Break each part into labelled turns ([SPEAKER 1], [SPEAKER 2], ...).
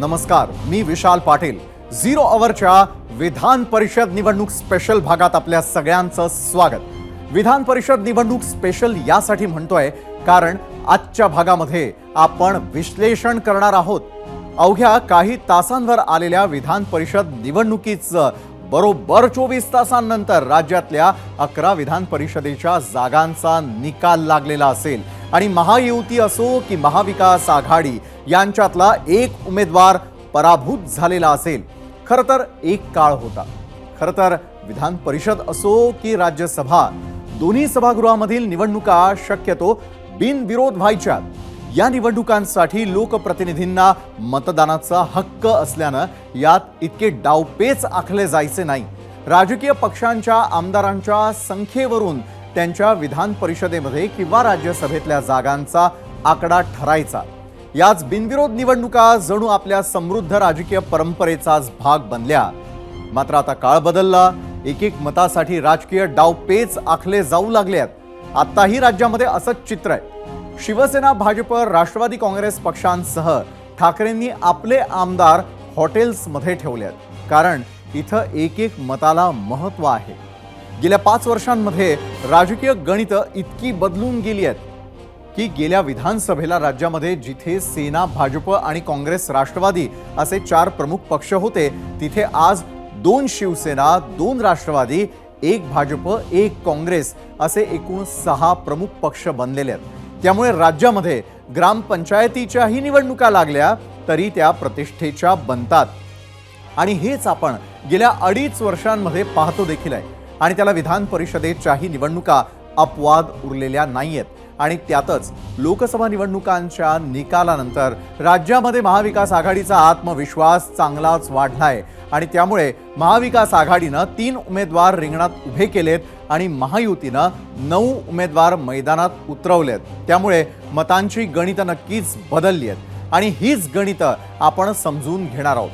[SPEAKER 1] नमस्कार, मी विशाल पाटील. झिरो अवरच्या विधान परिषद निवडणूक स्पेशल भागात आपल्या सगळ्यांचं स्वागत. विधान परिषद निवडणूक स्पेशल यासाठी म्हणतोय कारण आजच्या भागामध्ये आपण विश्लेषण करणार आहोत. अवघ्या काही तासांवर आलेल्या विधान परिषद निवडणुकीचं बरोबर 24 तासांनंतर राज्यातल्या 11 विधान परिषदेच्या जागांचा निकाल लागलेला असेल आणि महायुती असो की महाविकास आघाडी यांच्यातला एक उमेदवार पराभूत झालेला असेल. खरं तर एक काळ होता. खरं तर विधान परिषद असो की राज्यसभा दोन्ही सभागृहामधील निवडणुका शक्यतो बिनविरोध व्हायच्या. या निवडणुकांसाठी लोकप्रतिनिधींना मतदानाचा हक्क असल्यानं यात इतके डावपेच आखले जायचे नाही. राजकीय पक्षांच्या आमदारांच्या संख्येवरून त्यांच्या विधान परिषदेमध्ये किंवा राज्यसभेतल्या जागांचा आकडा ठरायचा. याच बिनविरोध निवडणुका जणू आपल्या समृद्ध राजकीय परंपरेचाच भाग बनल्या. मात्र आता काळ बदलला. एक एक मतासाठी राजकीय डावपेच आखले जाऊ लागलेत. आताही राज्यामध्ये असंच चित्र आहे. शिवसेना, भाजप, राष्ट्रवादी काँग्रेस पक्षांसह ठाकरेंनी आपले आमदार हॉटेल्समध्ये ठेवलेत. कारण इथं एक एक मताला महत्त्व आहे. गेल्या 5 वर्षांमध्ये राजकीय गणितं इतकी बदलून गेली आहेत की गेल्या विधानसभेला राज्यामध्ये जिथे सेना, भाजप आणि काँग्रेस, राष्ट्रवादी असे 4 प्रमुख पक्ष होते, तिथे आज 2 शिवसेना, 2 राष्ट्रवादी, 1 भाजप, 1 काँग्रेस असे एकूण 6 प्रमुख पक्ष बनलेले आहेत. त्यामुळे राज्यामध्ये ग्रामपंचायतीच्याही निवडणुका लागल्या तरी त्या प्रतिष्ठेच्या बनतात. आणि हेच आपण गेल्या 2.5 वर्षांमध्ये पाहतो देखील आहे. आणि त्याला विधान परिषदेच्याही निवडणुका अपवाद उरलेल्या नाहीयेत. आणि त्यातच लोकसभा निवडणुकांच्या निकालानंतर राज्यामध्ये महाविकास आघाडीचा आत्मविश्वास चांगलाच वाढलाय. आणि त्यामुळे महाविकास आघाडीनं 3 उमेदवार रिंगणात उभे केलेत आणि महायुतीनं 9 उमेदवार मैदानात उतरवलेत. त्यामुळे मतांची गणितं नक्कीच बदलली आहेत आणि हीच गणितं आपण समजून घेणार आहोत.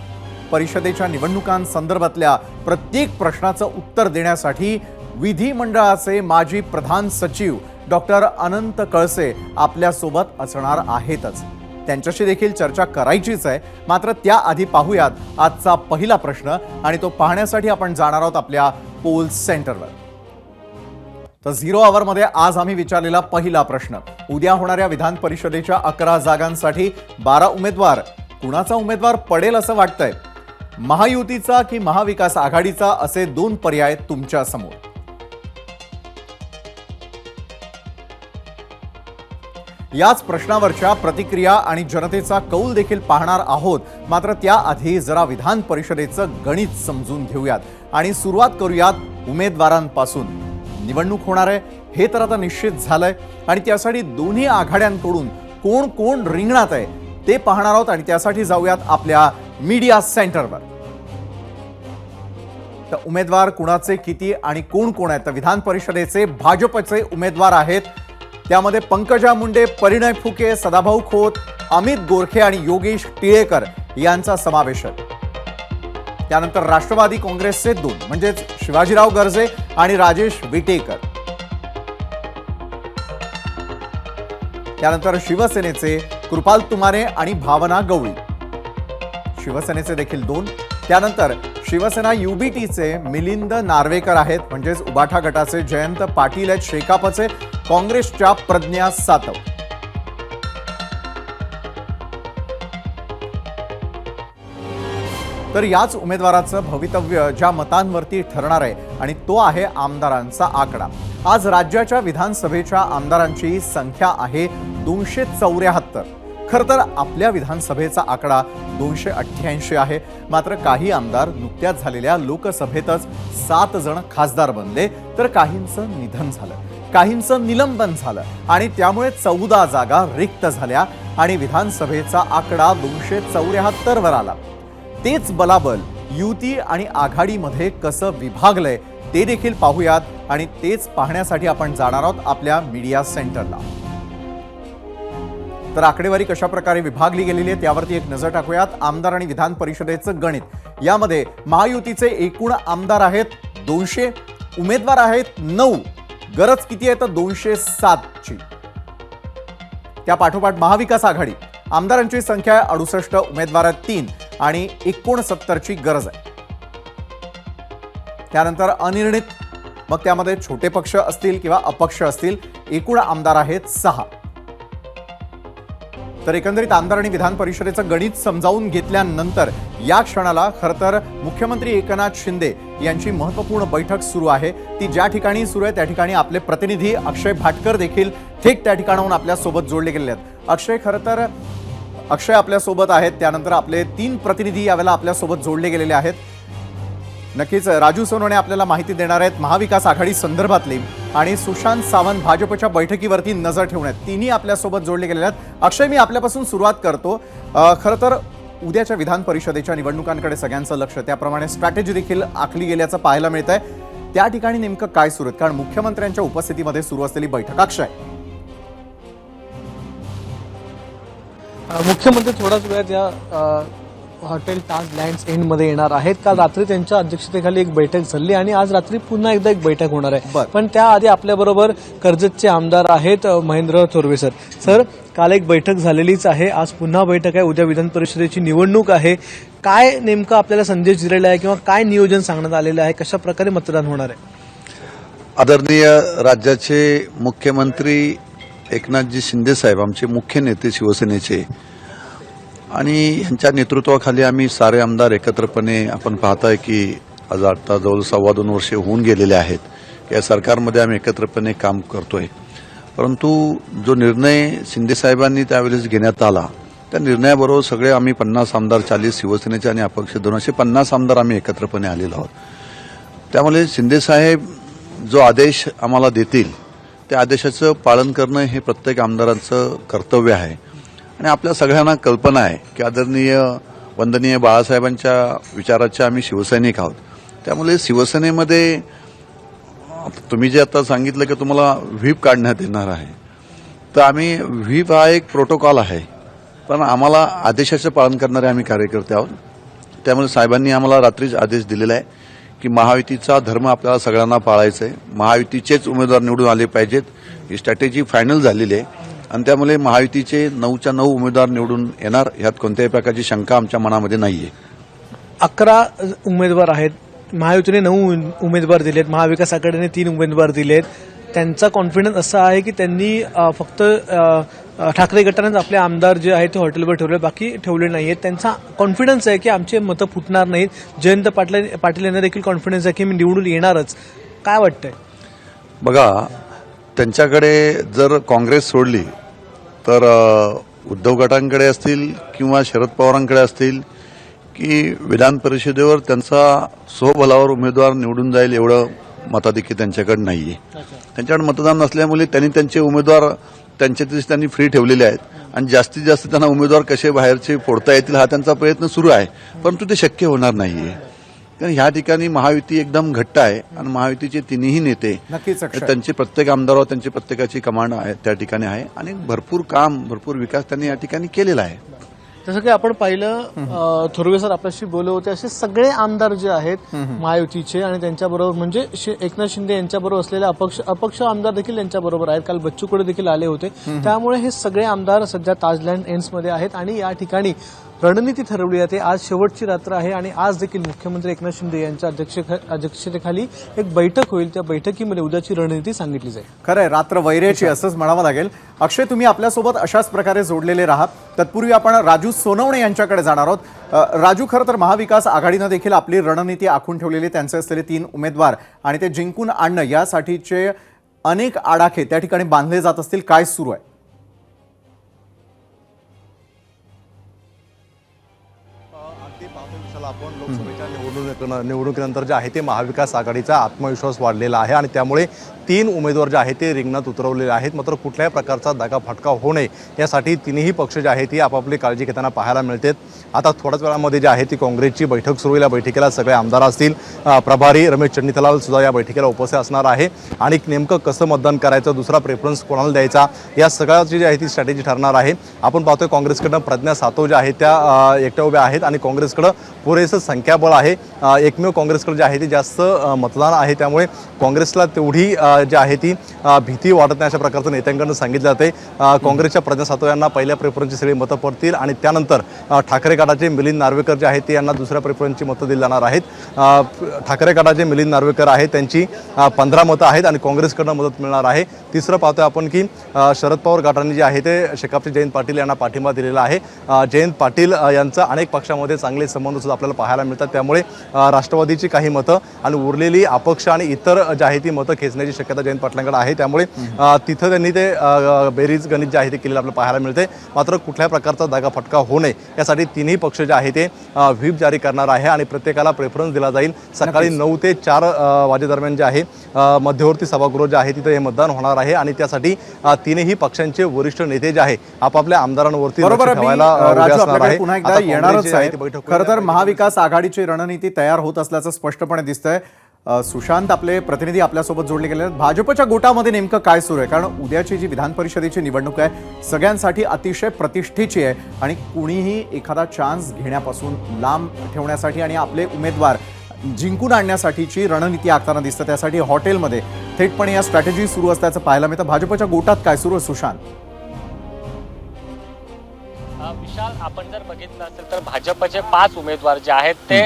[SPEAKER 1] परिषदेच्या निवडणुकांसंदर्भातल्या प्रत्येक प्रश्नाचं उत्तर देण्यासाठी विधिमंडळाचे माजी प्रधान सचिव डॉक्टर अनंत कळसे आपल्यासोबत असणार आहेतच. त्यांच्याशी देखील चर्चा करायचीच आहे. मात्र त्याआधी पाहूयात आजचा पहिला प्रश्न आणि तो पाहण्यासाठी आपण जाणार आहोत आपल्या पोल सेंटरवर. तर झिरो अवरमध्ये आज आम्ही विचारलेला पहिला प्रश्न, उद्या होणाऱ्या विधान परिषदेच्या 11 जागांसाठी 12 उमेदवार, कुणाचा उमेदवार पडेल असं वाटतंय? महायुतीचा की महाविकास आघाडीचा असे 2 पर्याय तुमच्या समोर. याच प्रश्नावरच्या प्रतिक्रिया आणि जनतेचा कौल देखील पाहणार आहोत. मात्र त्याआधी जरा विधान परिषदेचं गणित समजून घेऊयात आणि सुरुवात करूयात उमेदवारांपासून. निवडणूक होणार आहे हे तर आता निश्चित झालंय आणि त्यासाठी दोन्ही आघाड्यांकडून कोण कोण रिंगणात आहे ते पाहणार आहोत. आणि त्यासाठी जाऊयात आपल्या मीडिया सेंटरवर. तर उमेदवार कुणाचे किती आणि कोण कोण आहेत? तर विधान परिषदेचे भाजपचे उमेदवार आहेत. त्यामध्ये पंकजा मुंडे, परिणय फुके, सदाभाऊ खोत, अमित गोरखे आणि योगेश टिळेकर यांचा समावेश आहे. त्यानंतर राष्ट्रवादी काँग्रेसचे 2 म्हणजेच शिवाजीराव गर्जे आणि राजेश विटेकर. त्यानंतर शिवसेनेचे कृपाल तुमारे आणि भावना गवळी, शिवसेनेचे देखील 2. त्यानंतर शिवसेना युबीटीचे मिलिंद नार्वेकर आहेत म्हणजेच उबाठा गटाचे जयंत पाटील आहेत शेकापचे, काँग्रेसच्या प्रज्ञा सातव. तर याच उमेदवाराचं भवितव्य ज्या मतांवरती ठरणार आहे आणि तो आहे आमदारांचा आकडा. आज राज्याच्या विधानसभेच्या आमदारांची संख्या आहे 274. खरं तर आपल्या विधानसभेचा आकडा 288 आहे. मात्र काही आमदार नुकत्याच झालेल्या लोकसभेतच 7 जण खासदार बनले, तर काहींचं निधन झालं, काहींचं निलंबन झालं आणि त्यामुळे 14 जागा रिक्त झाल्या आणि विधानसभेचा आकडा 274 वर आला. तेच बलाबल युती आणि आघाडीमध्ये कसं विभागलंय ते देखील पाहूयात आणि तेच पाहण्यासाठी आपण जाणार आहोत आपल्या मीडिया सेंटरला. तर आकडेवारी कशा प्रकारे विभागली गेलेली आहे त्यावरती एक नजर टाकूयात. आमदार आणि विधान परिषदेचं गणित. यामध्ये महायुतीचे एकूण आमदार आहेत 200, उमेदवार आहेत 9, गरज किती आहे तर 207 ची. त्या पाठोपाठ महाविकास आघाडी आमदारांची संख्या 68, उमेदवार 3 आणि 69ची गरज आहे. त्यानंतर अनिर्णित, मग त्यामध्ये छोटे पक्ष असतील किंवा अपक्ष असतील, एकूण आमदार आहेत 6. तर एकंदरीत आमदार आणि विधान परिषदेचं गणित समजावून घेतल्यानंतर या क्षणाला खरं तर मुख्यमंत्री एकनाथ शिंदे यांची महत्त्वपूर्ण बैठक सुरू आहे. ती ज्या ठिकाणी सुरू आहे त्या ठिकाणी आपले प्रतिनिधी अक्षय भाटकर देखील थेट त्या ठिकाणाहून आपल्यासोबत जोडले गेलेले आहेत. अक्षय, खरं तर अक्षय आपल्यासोबत आहेत, त्यानंतर आपले 3 प्रतिनिधी यावेळेला आपल्यासोबत जोडले गेलेले आहेत. नक्कीच राजू सोनवणे आपल्याला माहिती देणार आहेत महाविकास आघाडी संदर्भातली, आणि सुशांत सावंत भाजपच्या बैठकीवरती नजर ठेवून आहेत. तिन्ही आपल्यासोबत जोडले गेलेले आहेत. अक्षय, मी आपल्यापासून सुरुवात करतो. खरं तर उद्याच्या विधान परिषदेच्या निवडणुकांकडे सगळ्यांचं लक्ष, त्याप्रमाणे स्ट्रॅटेजी देखील आखली गेल्याचं पाहायला मिळत आहे. त्या ठिकाणी नेमकं काय सुरू आहे, कारण मुख्यमंत्र्यांच्या उपस्थितीमध्ये सुरू असलेली बैठक. अक्षय,
[SPEAKER 2] मुख्यमंत्री थोड्याच वेळात या हॉटेल ताज लँड्स एंडमध्ये येणार आहेत. काल रात्री त्यांच्या अध्यक्षतेखाली एक बैठक झाली आणि आज रात्री पुन्हा एकदा एक बैठक होणार आहे. पण त्याआधी आपल्याबरोबर कर्जतचे आमदार आहेत महेंद्र थोरवे सर. सर, काल एक बैठक झालेलीच आहे, आज पुन्हा बैठक आहे, उद्या विधान परिषदेची निवडणूक आहे. काय नेमकं आपल्याला संदेश दिलेला आहे किंवा काय नियोजन सांगण्यात आलेलं आहे, कशा प्रकारे मतदान होणार आहे?
[SPEAKER 3] आदरणीय राज्याचे मुख्यमंत्री एकनाथजी शिंदे साहेब, आमचे मुख्य नेते शिवसेनेचे, आणि यांच्या नेतृत्वाखाली आम्ही सारे आमदार एकत्रपणे, आपण पाहताय की आज आता जवळ 2.25 वर्षे होऊन गेलेले आहेत या सरकारमध्ये आम्ही एकत्रपणे काम करतोय. परंतु जो निर्णय शिंदे साहेबांनी त्यावेळेस घेण्यात आला त्या निर्णयाबरोबर सगळे आम्ही 50 आमदार, 40 शिवसेनेचे आणि अपक्ष 250 आमदार आम्ही एकत्रपणे आलेलो आहोत. त्यामुळे शिंदे साहेब जो आदेश आम्हाला देतील त्या आदेशाचं पालन करणं हे प्रत्येक आमदारांचं कर्तव्य आहे. आणि आपल्या सगळ्यांना कल्पना आहे की आदरणीय वंदनीय बाळासाहेबांच्या विचाराचे आम्ही शिवसैनिक आहोत. त्यामुळे शिवसेनेमध्ये तुम्ही जे आता सांगितलं की तुम्हाला व्हीप काढण्यात येणार आहे, तर आम्ही व्हीप हा एक प्रोटोकॉल आहे, पण आम्हाला आदेशाचं पालन करणारे आम्ही कार्यकर्ते आहोत. त्यामुळे साहेबांनी आम्हाला रात्रीच आदेश दिलेला आहे की महायुतीचा धर्म आपल्याला सगळ्यांना पाळायचा आहे, महायुतीचेच उमेदवार निवडून आले पाहिजेत. ही स्ट्रॅटेजी फायनल झालेली आहे आणि त्यामुळे महायुतीचे 9च्या 9 उमेदवार निवडून येणार, यात कोणत्याही प्रकारची शंका आमच्या मनामध्ये नाहीये.
[SPEAKER 2] 11 उमेदवार आहेत, महायुतीने 9 उमेदवार दिलेत, महाविकास आघाडीने 3 उमेदवार दिलेत. त्यांचा कॉन्फिडन्स असा आहे की त्यांनी फक्त ठाकरे गटानेच आपले आमदार जे आहेत ते हॉटेलवर ठेवले, बाकी ठेवले नाहीत. त्यांचा कॉन्फिडन्स आहे की आमचे मतं फुटणार नाहीत. जयंत पाटील यांना देखील कॉन्फिडन्स आहे की मी निवडून येणारच. काय वाटतंय?
[SPEAKER 3] बघा, त्यांच्याकडे जर काँग्रेस सोडली तर उद्धव गटांकडे असतील किंवा शरद पवारांकडे असतील की विधान परिषदेवर त्यांचा स्वबलावर उमेदवार निवडून जाईल एवढं मताधिक्य त्यांच्याकडे नाहीये. त्यांच्याकडे मतदान नसल्यामुळे त्यांनी त्यांचे उमेदवार त्यांनी फ्री ठेवलेले आहेत आणि जास्तीत जास्त त्यांना उमेदवार कसे बाहेरचे फोडता येतील हा त्यांचा प्रयत्न सुरू आहे. परंतु ते शक्य होणार नाहीये, कारण ह्या ठिकाणी महायुती एकदम घट्ट आहे आणि महायुतीचे तिन्ही नेते त्यांचे प्रत्येक आमदारावर त्यांची प्रत्येकाची कमांड आहे त्या ठिकाणी आहे आणि भरपूर काम, भरपूर विकास त्यांनी या ठिकाणी केलेला आहे.
[SPEAKER 2] जसं की आपण पाहिलं, थोरवे सर आपल्याशी बोलत होते, असे सगळे आमदार जे आहेत महायुतीचे आणि त्यांच्याबरोबर म्हणजे एकनाथ शिंदे यांच्याबरोबर असलेले अपक्ष आमदार देखील यांच्याबरोबर आहेत. काल बच्चू कडू देखील आले होते. त्यामुळे हे सगळे आमदार सध्या ताजलँड एंड्समध्ये आहेत आणि या ठिकाणी रणनीती ठरवली जाते. आज शेवटची रात्र आहे आणि आज देखील मुख्यमंत्री एकनाथ शिंदे यांच्या अध्यक्षतेखाली एक बैठक होईल. त्या बैठकीमध्ये उद्याची रणनीती सांगितली जाईल.
[SPEAKER 1] खरंय, रात्र वैरेची असंच म्हणावं लागेल. अक्षय, तुम्ही आपल्यासोबत अशाच प्रकारे जोडलेले राहा. तत्पूर्वी आपण राजू सोनवणे यांच्याकडे जाणार आहोत. राजू, खरं तर महाविकास आघाडीनं देखील आपली रणनीती आखून ठेवलेली, त्यांचे असलेले 3 उमेदवार आणि ते जिंकून आणणं यासाठीचे अनेक आडाखे त्या ठिकाणी बांधले जात असतील. काय सुरू आहे?
[SPEAKER 4] आपण लोकसभेच्या निवडणुकीनंतर जे आहे ते महाविकास आघाडीचा आत्मविश्वास वाढलेला आहे आणि त्यामुळे 3 उमेदवार जे आहेत ते रिंगणात उतरवलेले आहेत. मात्र कुठल्याही प्रकारचा दगाफटका होऊ नये यासाठी तिन्ही पक्ष जे आहेत ती आपापली काळजी घेताना पाहायला मिळतात. आता थोड्याच वेळामध्ये जे आहे ती काँग्रेसची बैठक सुरू होईल. या बैठकीला सगळे आमदार असतील, प्रभारी रमेश चन्नीथलाल सुद्धा या बैठकीला उपस्थित असणार आहे आणि नेमकं कसं मतदान करायचं, दुसरा प्रेफरन्स कोणाला द्यायचा, या सगळ्याची जी आहे ती स्ट्रॅटेजी ठरणार आहे. आपण पाहतोय काँग्रेसकडनं प्रज्ञा सातव ज्या आहेत त्या एकट्या उभ्या आहेत आणि काँग्रेसकडं पुरेसं संख्याबळ आहे. एकमेव काँग्रेसकडे जे आहे ते जास्त मतदान आहे, त्यामुळे काँग्रेसला तेवढी जी आहे ती भीती वाटत नाही अशा प्रकारचं नेत्यांकडून सांगितलं जाते। काँग्रेसच्या प्रज्ञा सातव यांना पहिल्या प्रेफरन्सची सगळी मतं पडतील आणि त्यानंतर ठाकरे गटाचे मिलिंद नार्वेकर जे आहेत ते यांना दुसऱ्या प्रेफरन्सची मतं दिली जाणार आहेत। ठाकरे गटाचे मिलिंद नार्वेकर आहेत त्यांची 15 मतं आहेत आणि काँग्रेसकडनं मदत मिळणार आहे। तिसरं पाहतोय आपण की शरद पवार गटाने जे आहे ते शेकापचे जयंत पाटील यांना पाठिंबा दिलेला आहे। जयंत पाटील यांचा अनेक पक्षामध्ये चांगले संबंध सुद्धा आपल्याला पाहायला मिळतात, त्यामुळे राष्ट्रवादीची काही मतं आणि उरलेली अपक्ष आणि इतर जी आहे ती मतं खेचण्याची शक्यता जयंत पाटलांकडे आहे, त्यामुळे तिथं त्यांनी ते बेरीज गणित जे आहे ते केलेलं आपल्याला पाहायला मिळते। मात्र कुठल्या प्रकारचा दगाफटका होऊ नये यासाठी तिन्ही पक्ष जे आहे ते व्हीप जारी करणार आहे आणि प्रत्येकाला प्रेफरन्स दिला जाईल। सकाळी 9 ते 4 वाजेदरम्यान जे आहे मध्यवर्ती सभागृह जे आहे तिथे हे मतदान होणार आहे आणि त्यासाठी तिन्ही पक्षांचे वरिष्ठ नेते जे आहे आपापल्या आमदारांवरती
[SPEAKER 1] बरोबर
[SPEAKER 4] लक्ष ठेवायला
[SPEAKER 1] राजू
[SPEAKER 4] उभे असणार
[SPEAKER 1] आपल्याकडे
[SPEAKER 4] आहे।
[SPEAKER 1] पुन्हा एकदा
[SPEAKER 4] आता
[SPEAKER 1] येणारच
[SPEAKER 4] काँग्रेस जे
[SPEAKER 1] आहे।
[SPEAKER 4] ती बैठक
[SPEAKER 1] खरं तर महाविकास आघाडीची रणनीती तयार होत असल्याचं स्पष्टपणे दिसतंय। सुशांत आपले प्रतिनिधी आपल्यासोबत जोडले गेले आहेत। भाजपच्या गोटामध्ये नेमकं काय सुरू आहे, कारण उद्याची जी विधान परिषदेची निवडणूक आहे सगळ्यांसाठी अतिशय प्रतिष्ठेची आहे आणि कुणीही एखादा चान्स घेण्यापासून लांब ठेवण्यासाठी आणि आपले उमेदवार जिंकून आणण्यासाठीची रणनीती आखताना दिसतं। त्यासाठी हॉटेलमध्ये थेटपणे या स्ट्रॅटेजी सुरू असल्याचं पाहायला मिळतं। भाजपच्या गोटात काय सुरू आहे सुशांत?
[SPEAKER 5] विशाल, आपण जर बघितलं असेल तर भाजपचे 5 उमेदवार जे आहेत ते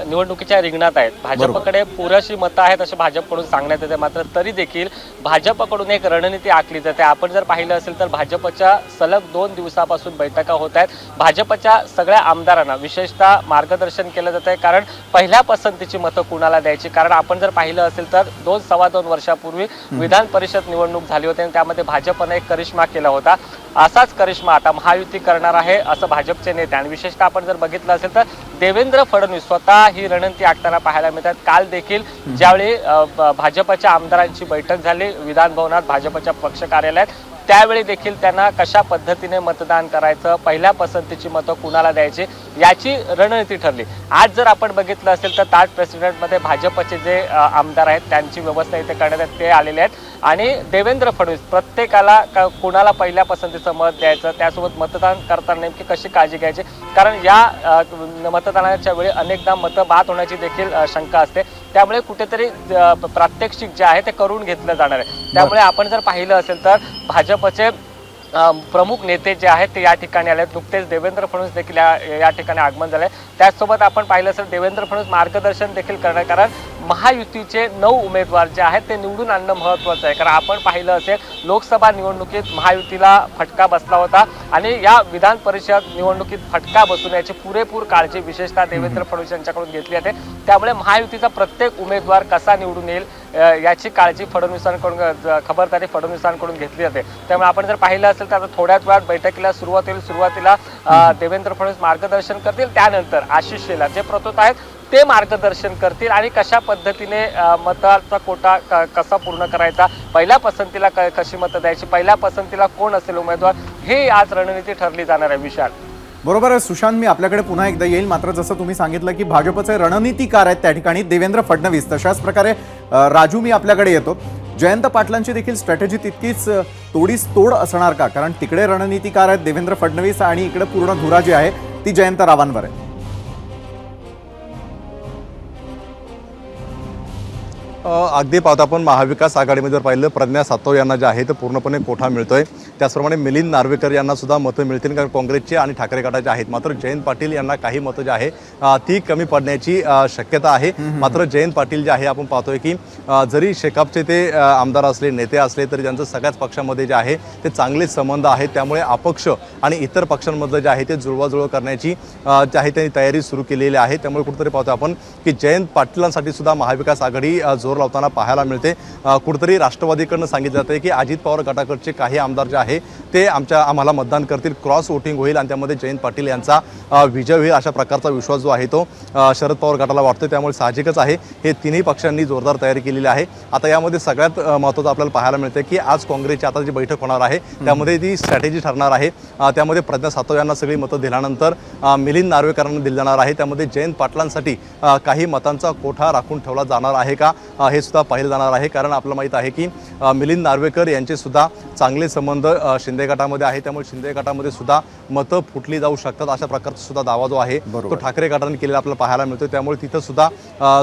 [SPEAKER 5] निवडणुकीच्या रिंगणात आहेत। भाजपकडे पुरेशी मतं आहेत असे भाजपकडून सांगण्यात येते, मात्र तरी देखील भाजपकडून एक रणनीती आखली जाते। आपण जर पाहिलं असेल तर भाजपच्या सलग 2 दिवसापासून बैठका होत आहेत। भाजपच्या सगळ्या आमदारांना विशेषतः मार्गदर्शन केलं जात आहे, कारण पहिल्या पसंतीची मतं कुणाला द्यायची। कारण आपण जर पाहिलं असेल तर 2-2.25 वर्षापूर्वी विधान परिषद निवडणूक झाली होती आणि त्यामध्ये भाजपने एक करिश्मा केला होता। असाच करिश्मा आता महायुती करणार आहे असं भाजपचे नेते आणि विशेषतः आपण जर बघितलं असेल तर देवेंद्र फडणवीस स्वतः ही रणनीती आखताना पाहायला मिळतात। काल देखील ज्यावेळी भाजपच्या आमदारांची बैठक झाली विधान भवनात भाजपच्या पक्ष कार्यालयात, त्यावेळी देखील त्यांना कशा पद्धतीने मतदान करायचं, पहिल्या पसंतीची मतं कुणाला द्यायची याची रणनीती ठरली। आज जर आपण बघितलं असेल तर ताज प्रेसिडेंटमध्ये भाजपचे जे आमदार आहेत त्यांची व्यवस्था इथे करण्यात ते आलेले आहेत आणि देवेंद्र फडणवीस प्रत्येकाला कुणाला पहिल्या पसंतीचं मत द्यायचं, त्यासोबत मतदान करताना नेमकी कशी काळजी घ्यायची, कारण या मतदानाच्या वेळी अनेकदा मतं बाद होण्याची देखील शंका असते, त्यामुळे कुठेतरी प्रात्यक्षिक जे आहे ते करून घेतलं जाणार आहे। त्यामुळे आपण जर पाहिलं असेल तर भाजपचे प्रमुख नेते जे आहेत ते या ठिकाणी आले आहेत। नुकतेच देवेंद्र फडणवीस देखील या ठिकाणी आगमन झाले। त्याचसोबत आपण पाहिलं असेल देवेंद्र फडणवीस मार्गदर्शन देखील करणार, कारण महायुतीचे 9 उमेदवार जे आहेत ते निवडून आणणं महत्त्वाचं आहे। कारण आपण पाहिलं असेल लोकसभा निवडणुकीत महायुतीला फटका बसला होता आणि या विधान परिषद निवडणुकीत फटका बसू नये पुरेपूर काळजी विशेषतः देवेंद्र फडणवीस यांच्याकडून घेतली जाते। त्यामुळे महायुतीचा प्रत्येक उमेदवार कसा निवडून येईल याची काळजी फडणवीसांकडून खबरदारी फडणवीसांकडून घेतली जाते। त्यामुळे आपण जर पाहिलं असेल तर आता थोड्याच वेळात बैठकीला सुरुवातीला देवेंद्र फडणवीस मार्गदर्शन करतील, त्यानंतर आशिष शेलार जे प्रतोत आहेत ते मार्गदर्शन करतील आणि कशा पद्धतीने मताचा कोटा कसा पूर्ण करायचा, पहिल्या पसंतीला कशी मतं द्यायची, पहिल्या पसंतीला कोण असेल उमेदवार, हे आज रणनीती ठरली जाणार आहे। विशाल,
[SPEAKER 1] बरोबर आहे सुशांत, मी आपल्याकडे पुन्हा एकदा येईल। मात्र जसं तुम्ही सांगितलं की भाजपचे रणनीतीकार आहेत त्या ठिकाणी देवेंद्र फडणवीस, तशाच प्रकारे राजू मी आपल्याकडे येतो। जयंत पाटलांची देखील स्ट्रॅटेजी तितकीच तोडीस तोड असणार का? कारण तिकडे रणनीतीकार आहेत देवेंद्र फडणवीस आणि इकडे पूर्ण धुरा जी आहे ती जयंत रावांवर आहे।
[SPEAKER 4] अगदी पाहता आपण महाविकास आघाडीमध्ये जर पाहिलं प्रज्ञा सातव यांना जे आहे ते पूर्णपणे कोठा मिळतोय, त्याचप्रमाणे मिलिंद नार्वेकर यांना सुद्धा मतं मिळतील कारण काँग्रेसचे आणि ठाकरे गटाचे आहेत। मात्र जयंत पाटील यांना काही मतं जे आहे ती कमी पडण्याची शक्यता आहे। मात्र जयंत पाटील जे आहे आपण पाहतोय की जरी शेकापचे ते आमदार असले, नेते असले, तरी त्यांचं सगळ्याच पक्षामध्ये जे आहे ते चांगले संबंध आहेत, त्यामुळे अपक्ष आणि इतर पक्षांमधलं जे आहे ते जुळवाजुळव करण्याची जे आहे त्यांनी तयारी सुरू केलेली आहे। त्यामुळे कुठेतरी पाहतो आपण की जयंत पाटलांसाठी सुद्धा महाविकास आघाडी जोर लावताना पाहायला मिळते। कुठेतरी राष्ट्रवादीकडनं सांगितलं जातं की अजित पवार गटाकडचे काही आमदार जे आहे ते आम्हाला मतदान करतील, क्रॉस वोटिंग होईल आणि त्यामध्ये जयंत पाटील यांचा विजय होईल अशा प्रकारचा विश्वास जो आहे तो शरद पवार गटाला वाटतो। त्यामुळे साहजिकच आहे हे तिन्ही पक्षांनी जोरदार तयारी केलेली आहे। आता यामध्ये सगळ्यात महत्त्वाचं आपल्याला पाहायला मिळते की आज काँग्रेसची आता जी बैठक होणार आहे त्यामध्ये ती स्ट्रॅटेजी ठरणार आहे। त्यामध्ये प्रज्ञा सातव यांना सगळी मतं दिल्यानंतर मिलिंद नार्वेकरांना दिली जाणार आहे। त्यामध्ये जयंत पाटलांसाठी काही मतांचा कोठा राखून ठेवला जाणार आहे का हे सुद्धा पाहिलं जाणार आहे, कारण आपल्याला माहित आहे की मिलिंद नार्वेकर यांचे सुद्धा चांगले संबंध मतं शिंदे गटामध्ये आहे, त्यामुळे शिंदे गटामध्ये सुद्धा मतं फुटली जाऊ शकतात अशा प्रकारचा सुद्धा दावा जो आहे तो ठाकरे गटाने केलेला आपल्याला पाहायला मिळतो. त्यामुळे तिथं सुद्धा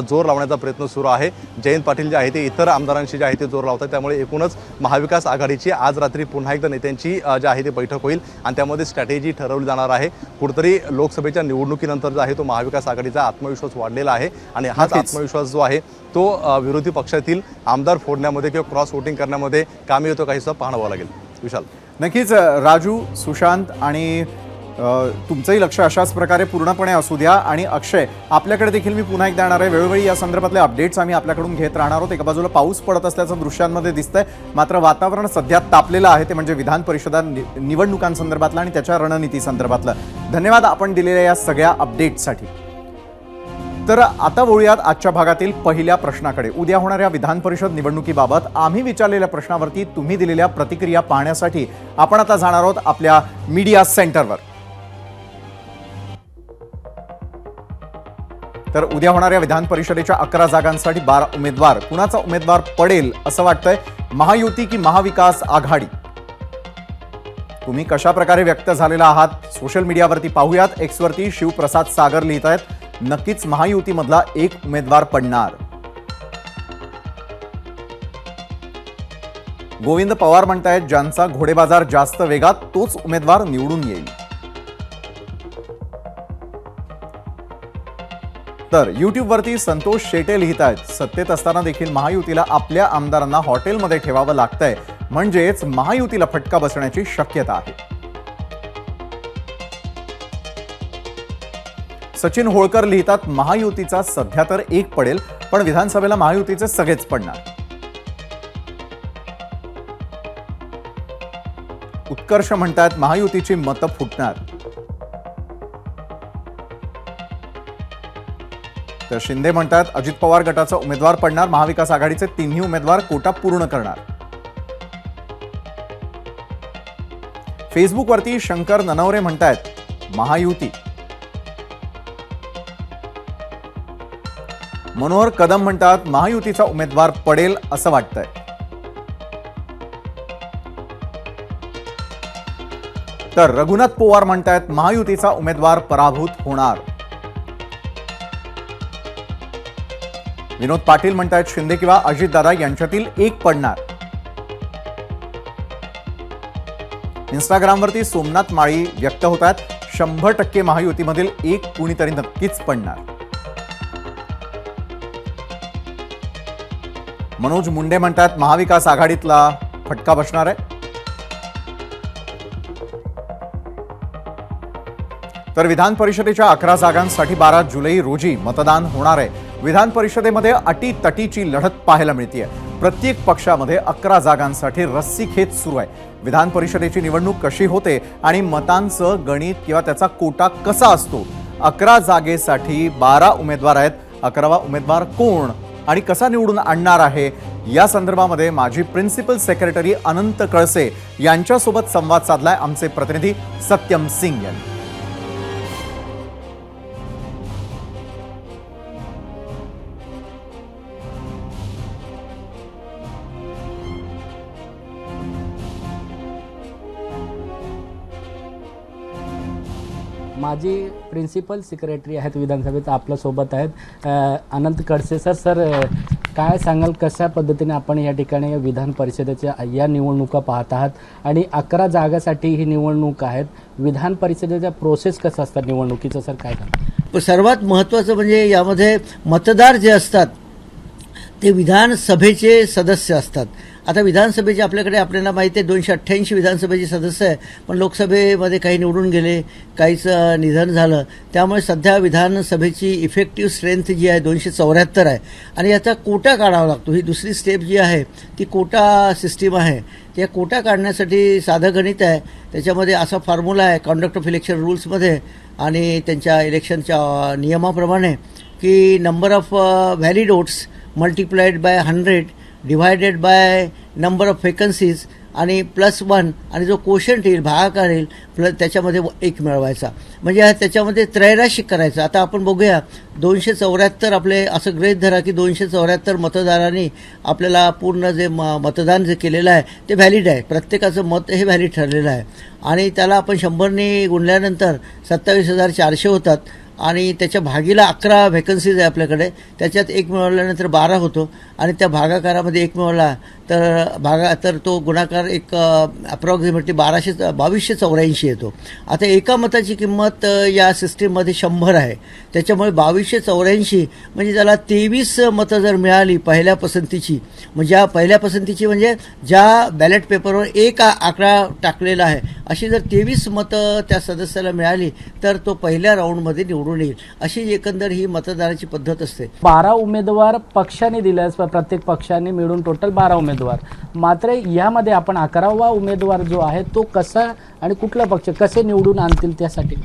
[SPEAKER 4] जोर लावण्याचा प्रयत्न सुरू आहे. जयंत पाटील जे आहे ते इतर आमदारांशी जे आहे ते जोर लावतात. त्यामुळे एकूणच महाविकास आघाडीची आज रात्री पुन्हा एकदा नेत्यांची जी आहे ती बैठक होईल आणि त्यामध्ये स्ट्रॅटेजी ठरवली जाणार आहे. कुठेतरी लोकसभेच्या निवडणुकीनंतर जो आहे तो महाविकास आघाडीचा आत्मविश्वास वाढलेला आहे आणि हाच आत्मविश्वास जो आहे तो विरोधी पक्षातील आमदार फोडण्यामध्ये किंवा क्रॉस वोटिंग करण्यामध्ये कामी येतो काही पाहावं लागेल. विशाल.
[SPEAKER 1] नक्कीच राजू, सुशांत आणि तुमचंही लक्ष अशाच प्रकारे पूर्णपणे असू द्या. आणि अक्षय, आपल्याकडे देखील मी पुन्हा एकदा येणार आहे. वेळोवेळी या संदर्भातले अपडेट्स आम्ही आपल्याकडून घेत राहणार आहोत. एका बाजूला पाऊस पडत असल्याचं दृश्यांमध्ये दिसतंय, मात्र वातावरण सध्या तापलेलं आहे, ते म्हणजे विधान परिषदा निवडणुकांसंदर्भातलं आणि त्याच्या रणनीती संदर्भातलं. धन्यवाद आपण दिलेल्या या सगळ्या अपडेट्ससाठी. तर आता वळूयात आजच्या भागातील पहिल्या प्रश्नाकडे. उद्या होणाऱ्या विधान परिषद निवडणुकीबाबत आम्ही विचारलेल्या प्रश्नावरती तुम्ही दिलेल्या प्रतिक्रिया पाहण्यासाठी आपण आता जाणार आहोत आपल्या मीडिया सेंटरवर. तर उद्या होणाऱ्या विधान परिषदेच्या 11 जागांसाठी 12 उमेदवार. कुणाचा उमेदवार पडेल असं वाटतंय? महायुती की महाविकास आघाडी? तुम्ही कशा प्रकारे व्यक्त झालेला आहात सोशल मीडियावरती पाहूयात. एक्सवरती शिवप्रसाद सागर लिहित आहेत, नक्कीच महायुतीमधला एक उमेदवार पडणार. गोविंद पवार म्हणतायत, ज्यांचा घोडेबाजार जास्त वेगात तोच उमेदवार निवडून येईल. तर युट्यूबवरती संतोष शेटे लिहित आहेत, सत्तेत असताना देखील महायुतीला आपल्या आमदारांना हॉटेलमध्ये ठेवावं लागतंय, म्हणजेच महायुतीला फटका बसण्याची शक्यता आहे. सचिन होळकर लिहितात, महायुतीचा सध्या तर एक पडेल, पण विधानसभेला महायुतीचे सगळेच पडणार. उत्कर्ष म्हणतात, महायुतीची मतं फुटणार. तर शिंदे म्हणतात, अजित पवार गटाचा उमेदवार पडणार, महाविकास आघाडीचे तिन्ही उमेदवार कोटा पूर्ण करणार. फेसबुकवरती शंकर ननवरे म्हणतायत, महायुती. मनोहर कदम म्हणतात, महायुतीचा उमेदवार पडेल असं वाटतंय. तर रघुनाथ पवार म्हणतायत, महायुतीचा उमेदवार पराभूत होणार. विनोद पाटील म्हणतायत, शिंदे किंवा अजितदादा यांच्यातील एक पडणार. इंस्टाग्रामवरती सोमनाथ माळी व्यक्त होतात, 100% महायुतीमधील एक कुणीतरी नक्कीच पडणार. मनोज मुंडे म्हणतात, महाविकास आघाडीतला फटका बसणार आहे. तर विधान परिषदेच्या 11 जागांसाठी 12 जुलै रोजी मतदान होणार आहे. विधान परिषदेमध्ये अटीतटीची लढत पाहायला मिळते. प्रत्येक पक्षामध्ये 11 जागांसाठी रस्सीखेच सुरू आहे. विधान परिषदेची निवडणूक कशी होते आणि मतांचं गणित किंवा त्याचा कोटा कसा असतो. 11 जागेसाठी 12 उमेदवार आहेत. 11वा उमेदवार कोण आणि कसा निवडून आणणार आहे, या संदर्भामध्ये माजी प्रिन्सिपल सेक्रेटरी अनंत कळसे यांच्यासोबत संवाद साधलाय आमचे प्रतिनिधी सत्यम सिंग यांनी.
[SPEAKER 6] माजी प्रिन्सिपल सेक्रेटरी आहेत विधानसभेचं आपल्यासोबत आहेत अनंत कडसे सर काय सांगाल, कशा पद्धतीने आपण या ठिकाणी विधान परिषदेच्या या निवडणुका पाहत आहात आणि 11 जागासाठी ही निवडणूक आहेत. विधान परिषदेच्या प्रोसेस कसं असतात निवडणुकीचं सर, काय सांगा?
[SPEAKER 7] सर्वात महत्त्वाचं म्हणजे यामध्ये मतदार जे असतात ते विधानसभेचे सदस्य असतात. आता विधानसभेचे आपल्याला माहिती आहे 288 विधानसभेचे सदस्य आहे, पण लोकसभेमध्ये काही निवडून गेले, काहीच निधन झालं. त्यामुळे सध्या विधानसभेची इफेक्टिव्ह स्ट्रेंथ जी आहे 274 आहे आणि याचा कोटा काढावा लागतो. ही दुसरी स्टेप जी आहे ती कोटा सिस्टीम आहे. त्या कोटा काढण्यासाठी साधं गणित आहे. त्याच्यामध्ये असा फॉर्म्युला आहे कॉन्डक्ट ऑफ इलेक्शन रूल्समध्ये आणि त्यांच्या इलेक्शनच्या नियमाप्रमाणे की number of valid votes multiplied by 100 divided by number of vacancies आणि +1 आणि जो कोशंट येईल भागाकार येईल प्लस त्याच्यामध्ये 1 मिळवायचा, म्हणजे त्याच्यामध्ये त्रैराशिक करायचं. आता आपण बघूया 274 आपले असं गृहीत धरा की 274 मतदारांनी आपल्याला पूर्ण जे मतदान जे केलेलं आहे ते व्हॅलिड आहे, प्रत्येकाचं मत हे व्हॅलिड ठरलेलं आहे आणि त्याला आपण 100ने गुणल्यानंतर 27,400 होतात आणि त्याच्या भागीला 11 व्हॅकन्सीज आहे आपल्याकडे, त्याच्यात 1 मिळवल्यानंतर 12 होतो आणि त्या भागाकारामध्ये 1 मिळवला तर तो गुणाकार एक अप्रॉक्सिमेटली 2284 येतो. आता एका मताची किंमत या सिस्टीममध्ये 100 आहे, त्याच्यामुळे 2284 म्हणजे त्याला 23 मतं जर मिळाली पहिल्या पसंतीची, म्हणजे पहिल्या पसंतीची म्हणजे ज्या बॅलेट पेपरवर एक आकडा टाकलेला आहे अशी जर 23 मतं त्या सदस्याला मिळाली तर तो पहिल्या राऊंडमध्ये निवडून येईल. अशी एकंदर ही मतदानाची पद्धत असते.
[SPEAKER 6] 12 उमेदवार पक्षाने दिले, प्रत्येक पक्षाने मिळून टोटल 12 उमेदवार. मात्र यामध्ये आपण 11वा उमेदवार जो आहे तो कसा आणि कुठला पक्ष कसे निवडून आणतील त्यासाठी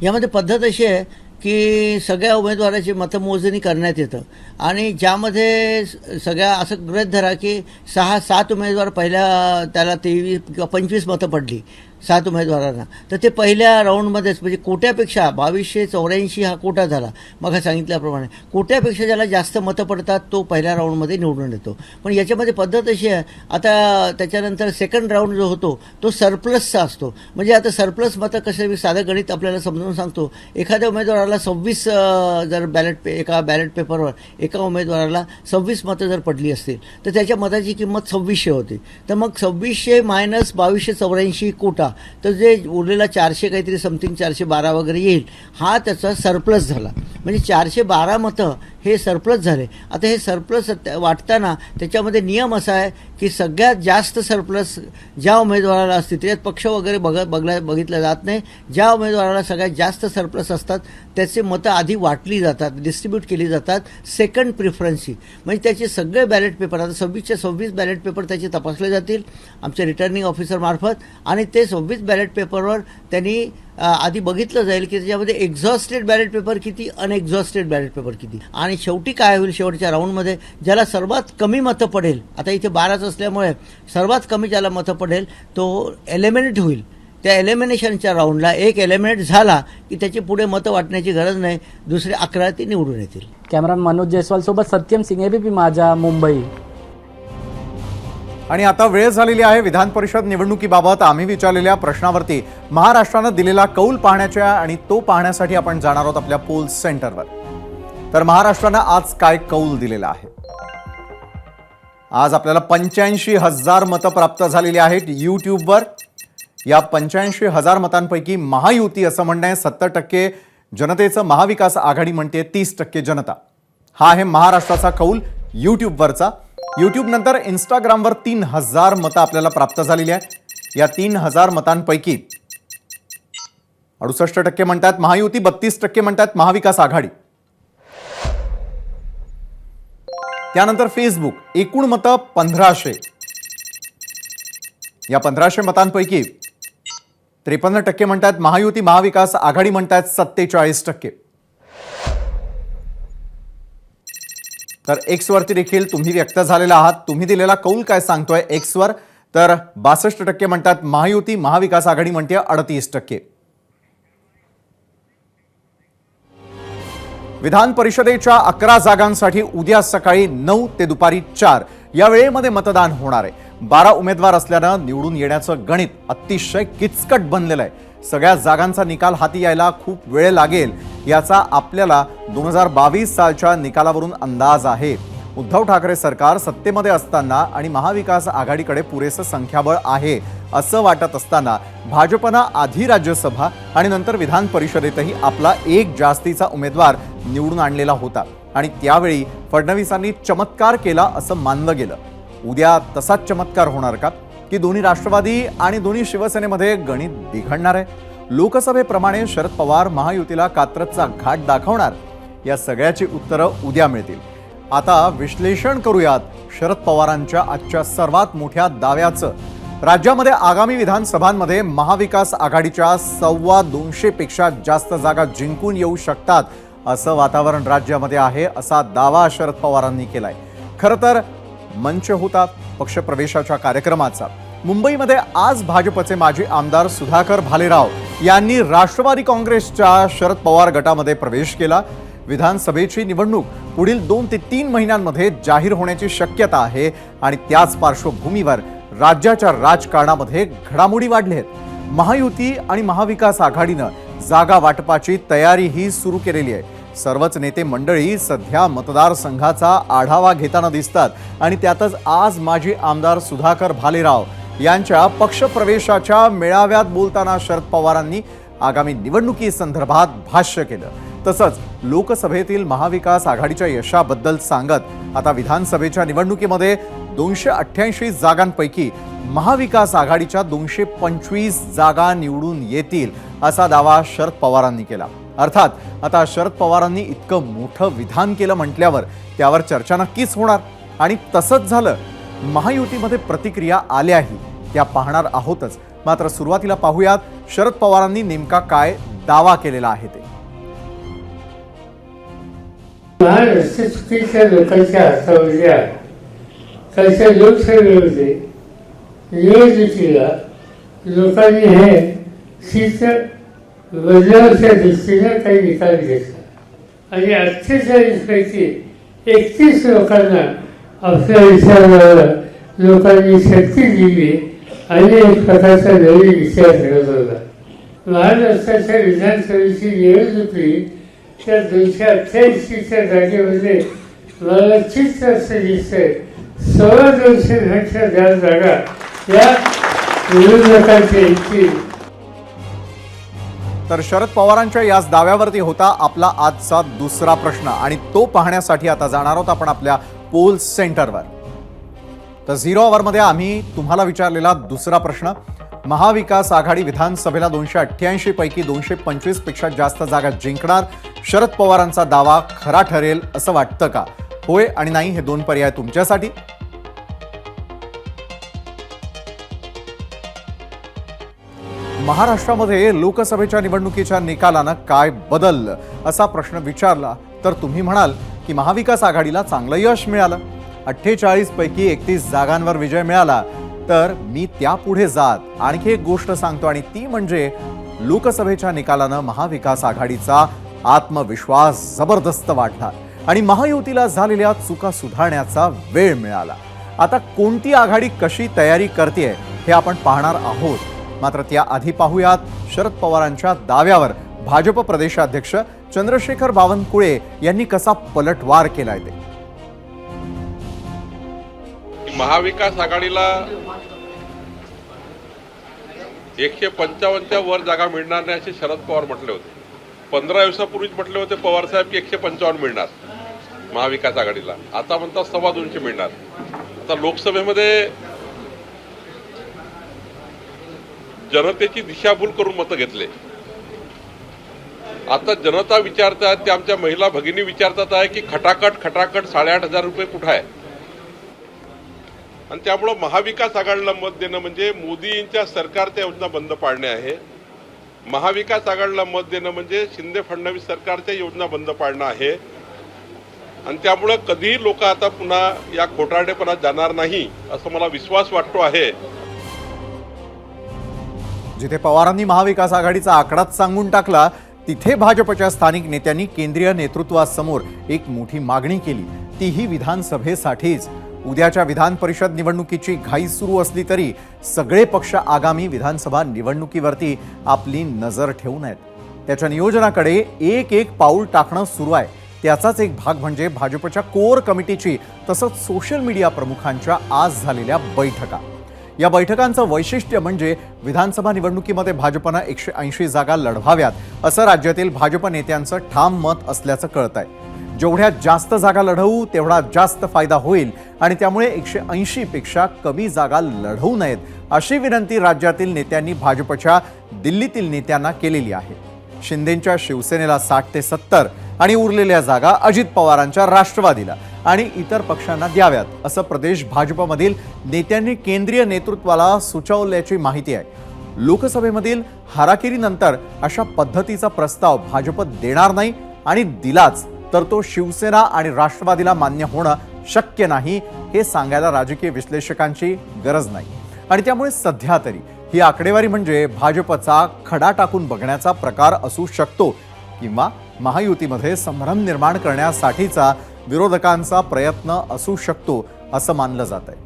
[SPEAKER 7] यामध्ये पद्धत अशी आहे की सगळ्या उमेदवाराची मतमोजणी करण्यात येतं आणि ज्यामध्ये सगळ्या असं गृहीत धरा की 6-7 उमेदवार पहिल्या त्याला 23 किंवा 25 मतं पडली 7 उमेदवारांना, तर ते पहिल्या राऊंडमध्येच म्हणजे कोट्यापेक्षा 2284 हा कोटा झाला. मग सांगितल्याप्रमाणे कोट्यापेक्षा ज्याला जास्त मतं पडतात तो पहिल्या राऊंडमध्ये निवडून येतो. पण याच्यामध्ये पद्धत अशी आहे, आता त्याच्यानंतर सेकंड राऊंड जो होतो तो सरप्लसचा असतो. म्हणजे आता सरप्लस मतं कसे, मी साधं गणित आपल्याला समजावून सांगतो. एखाद्या उमेदवाराला 26 जर एका बॅलेट पेपरवर एका उमेदवाराला 26 मतं जर पडली असतील तर त्याच्या मताची किंमत 2600 होती. तर मग 2600 मायनस 2284 कोटा, तर जे उरलेला 400 काहीतरी समथिंग 412 वगैरे येईल, हा त्याचा सरप्लस झाला. म्हणजे 412 मतं हे सरप्लस झाले. आता हे सरप्लस वाटताना त्याच्यामध्ये नियम असा आहे की सगळ्यात जास्त सरप्लस ज्या उमेदवाराला असते, त्याच्यात पक्ष वगैरे बघितलं जात नाही, ज्या उमेदवाराला सगळ्यात जास्त सरप्लस असतात त्याचे मतं आधी वाटली जातात, डिस्ट्रीब्यूट केली जातात सेकंड प्रिफरन्सची. म्हणजे त्याचे सगळे बॅलेट पेपर, आता 26च्या 26 बॅलेट पेपर त्याचे तपासले जातील आमच्या रिटर्निंग ऑफिसर मार्फत आणि ते 26 बॅलेट पेपरवर त्यांनी आधी बघितलं जाईल की त्याच्यामध्ये एक्झॉस्टेड बॅलेट पेपर किती, अनएक्झॉस्टेड बॅलेट पेपर किती, आणि शेवटी काय होईल, शेवटच्या राऊंडमध्ये ज्याला सर्वात कमी मतं पडेल, आता इथे 12च असल्यामुळे सर्वात कमी ज्याला मतं पडेल तो एलिमिनेट होईल. त्या एलिमिनेशनच्या राऊंडला एक एलिमिनेट झाला की त्याची पुढे मतं वाटण्याची गरज नाही, दुसरे 11 ते निवडून येतील.
[SPEAKER 6] कॅमेरामन मनोज जयस्वाल सोबत सत्यम सिंग, एबीपी माझा, मुंबई.
[SPEAKER 1] आणि आता वेळ झालेली आहे विधान परिषद निवडणुकीबाबत आम्ही विचारलेल्या प्रश्नावरती महाराष्ट्रानं दिलेला कौल पाहण्याच्या आणि तो पाहण्यासाठी आपण जाणार आहोत आपल्या पोल सेंटरवर. तर महाराष्ट्रानं आज काय कौल दिलेला आहे? आज आपल्याला 85,000 मतं प्राप्त झालेली आहेत यूट्यूबवर. या 85,000 मतांपैकी महायुती असं म्हणणं आहे 70% जनतेचं, महाविकास आघाडी म्हणते 30% जनता. हा आहे महाराष्ट्राचा कौल यूट्यूबवरचा. यूट्यूब नंतर इंस्टाग्रामवर 3,000 मतं आपल्याला प्राप्त झालेली आहेत. या 3,000 मतांपैकी 68% म्हणतात महायुती, 32% म्हणतात महाविकास आघाडी. त्यानंतर फेसबुक एकूण मतं 1500. या 1500 मतांपैकी 53% म्हणतात महायुती, महाविकास आघाडी म्हणतात 47%. तर एक्स वरती देखील तुम्ही व्यक्त झालेला आहात. तुम्ही दिलेला कौल काय सांगतोय एक्स वर? तर 62% म्हणतात महायुती, महाविकास आघाडी म्हणते 38%. विधान परिषदेच्या 11 जागांसाठी उद्या सकाळी 9 ते दुपारी 4 या वेळेमध्ये मतदान होणार आहे. 12 उमेदवार असल्यानं निवडून येण्याचं गणित अतिशय किचकट बनलेलं आहे. सगळ्या जागांचा निकाल हाती यायला खूप वेळ लागेल याचा आपल्याला 2022 सालच्या निकालावरून अंदाज आहे. उद्धव ठाकरे सरकार सत्तेमध्ये असताना आणि महाविकास आघाडीकडे पुरेसं संख्याबळ आहे असं वाटत असताना भाजपनं आधी राज्यसभा आणि नंतर विधान परिषदेतही आपला एक जास्तीचा उमेदवार निवडून आणलेला होता आणि त्यावेळी फडणवीसांनी चमत्कार केला असं मानलं गेलं. उद्या तसाच चमत्कार होणार का की दोन्ही राष्ट्रवादी आणि दोन्ही शिवसेनेमध्ये गणित बिघडणार आहे? लोकसभेप्रमाणे शरद पवार महायुतीला कात्रजचा घाट दाखवणार? या सगळ्याची उत्तरं उद्या मिळतील. आता विश्लेषण करूयात शरद पवारांच्या आजच्या सर्वात मोठ्या दाव्याचं. राज्यामध्ये आगामी विधानसभांमध्ये महाविकास आघाडीच्या 225 पेक्षा जास्त जागा जिंकून येऊ शकतात असं वातावरण राज्यामध्ये आहे असा दावा शरद पवारांनी केलाय. खरं तर मंच होता पक्षप्रवेशाच्या कार्यक्रमाचा मुंबईमध्ये आज भाजपचे माजी आमदार सुधाकर भालेराव यांनी राष्ट्रवादी काँग्रेसच्या शरद पवार गटामध्ये प्रवेश केला. विधानसभेची निवडणूक पुढील 2 ते 3 महिन्यांमध्ये जाहीर होण्याची शक्यता आहे आणि त्याच पार्श्वभूमीवर राज्याच्या राजकारणामध्ये घडामोडी वाढल्या आहेत. महायुती आणि महाविकास आघाडीनं जागा वाटपाची तयारीही सुरू केलेली आहे. सर्वच नेते मंडळी सध्या मतदारसंघाचा आढावा घेताना दिसतात आणि त्यातच आज माजी आमदार सुधाकर भालेराव यांच्या पक्षप्रवेशाच्या मेळाव्यात बोलताना शरद पवारांनी आगामी निवडणुकीसंदर्भात भाष्य केलं. तसंच लोकसभेतील महाविकास आघाडीच्या यशाबद्दल सांगत आता विधानसभेच्या निवडणुकीमध्ये 288 जागांपैकी महाविकास आघाडीच्या 225 जागा निवडून येतील असा दावा शरद पवारांनी केला. अर्थात आता शरद पवारांनी इतकं मोठं विधान केलं म्हटल्यावर त्यावर चर्चा नक्कीच होणार आणि तसंच झालं. महायुतीमध्ये प्रतिक्रिया आल्याही त्या पाहणार आहोतच. मात्र सुरुवातीला पाहूयात शरद पवारांनी नेमका काय दावा केलेला आहे ते.
[SPEAKER 8] महाराष्ट्र चुकीच्या लोकांच्या हातामध्ये आहे. कालच्या लोकसभेमध्ये निवडणुकीला लोकांनी हे शीत बदलावच्या दृष्टीनं काही निकाल घेतला आणि 48 पैकी 31 लोकांना आपल्या विचारावर लोकांनी शक्ती दिली आणि एक प्रकारचा नवीन विचार घडत होता. महाराष्ट्राच्या विधानसभेची निवडणुकी त्या 288च्या जागेमध्ये मला चित्र असं दिसतंय 250 जागा या निवडणुकांच्या येतील.
[SPEAKER 1] तर शरद पवारांच्या याच दाव्यावरती होता आपला आजचा दुसरा प्रश्न आणि तो पाहण्यासाठी आता जाणार आहोत आपण आपल्या पोल सेंटरवर. तर 0 अवरमध्ये आम्ही तुम्हाला विचारलेला दुसरा प्रश्न, महाविकास आघाडी विधानसभेला 288 पैकी 225 पेक्षा जास्त जागा जिंकणार, शरद पवारांचा दावा खरा ठरेल असं वाटतं का? होय आणि नाही हे 2 पर्याय तुमच्यासाठी. महाराष्ट्रामध्ये लोकसभेच्या निवडणुकीच्या निकालानं काय बदललं असा प्रश्न विचारला तर तुम्ही म्हणाल की महाविकास आघाडीला चांगलं यश मिळालं, 48 पैकी 31 जागांवर विजय मिळाला. तर मी त्यापुढे जात आणखी एक गोष्ट सांगतो आणि ती म्हणजे लोकसभेच्या निकालानं महाविकास आघाडीचा आत्मविश्वास जबरदस्त वाढला आणि महायुतीला झालेल्या चुका सुधारण्याचा वेळ मिळाला. आता कोणती आघाडी कशी तयारी करते हे आपण पाहणार आहोत. मात्र त्याआधी पाहूयात शरद पवारांच्या दाव्यावर भाजप प्रदेशाध्यक्ष चंद्रशेखर बावनकुळे यांनी कसा पलटवार केलाय ते.
[SPEAKER 9] महाविकास आघाडीला 155च्या वर जागा मिळणार नाही असे शरद पवार म्हटले होते. 15 दिवसापूर्वीच म्हटले होते पवार साहेब की 155 मिळणार महाविकास आघाडीला. आता म्हणतात 225 मिळणार. आता लोकसभेमध्ये जनतेची दिशाभूल करून मतं घेतले. आता जनता विचारतात, ते आमच्या महिला भगिनी विचारतात आहे की खटाखट 8,500 रुपये कुठं आहे. आणि त्यामुळं महाविकास आघाडीला मत देणं म्हणजे मोदींच्या सरकारच्या योजना बंद पाडणे आहे. महाविकास आघाडीला मत देणं म्हणजे शिंदे फडणवीस सरकारच्या योजना बंद पाडणं आहे. आणि त्यामुळं कधीही लोक आता पुन्हा या खोटारडेपणात जाणार नाही असं मला विश्वास वाटतो आहे.
[SPEAKER 1] जिथे पवारांनी महाविकास आघाडीचा आकडाच सांगून टाकला तिथे भाजपच्या स्थानिक नेत्यांनी केंद्रीय नेतृत्वासमोर एक मोठी मागणी केली, तीही विधानसभेसाठीच. उद्याच्या विधान परिषद निवडणुकीची घाई सुरू असली तरी सगळे पक्ष आगामी विधानसभा निवडणुकीवरती आपली नजर ठेवून आहेत. त्याच्या नियोजनाकडे एक पाऊल टाकणं सुरू आहे. त्याचाच एक भाग म्हणजे भाजपच्या कोर कमिटीची तसंच सोशल मीडिया प्रमुखांच्या आज झालेल्या बैठका. या बैठकांचं वैशिष्ट्य म्हणजे विधानसभा निवडणुकीमध्ये भाजपनं 180 जागा लढवाव्यात असं राज्यातील भाजप नेत्यांचं ठाम मत असल्याचं कळत आहे. जेवढ्या जास्त जागा लढवू तेवढा जास्त फायदा होईल आणि त्यामुळे 180 पेक्षा कमी जागा लढवू नयेत अशी विनंती राज्यातील नेत्यांनी भाजपच्या दिल्लीतील नेत्यांना केलेली आहे. शिंदेंच्या शिवसेनेला 60 ते 70 आणि उरलेल्या जागा अजित पवारांच्या राष्ट्रवादीला आणि इतर पक्षांना द्याव्यात असं प्रदेश भाजपमधील नेत्यांनी केंद्रीय नेतृत्वाला सुचवल्याची माहिती आहे. लोकसभेमधील हाराकिरीनंतर अशा पद्धतीचा प्रस्ताव भाजप देणार नाही आणि दिलाच तर तो शिवसेना आणि राष्ट्रवादीला मान्य होणं शक्य नाही हे सांगायला राजकीय विश्लेषकांची गरज नाही. आणि त्यामुळे सध्या तरी ही आकडेवारी म्हणजे भाजपचा खडा टाकून बघण्याचा प्रकार असू शकतो किंवा महायुतीमध्ये संभ्रम निर्माण करण्यासाठीचा विरोधकांचा प्रयत्न असू शकतो असं मानलं जात आहे.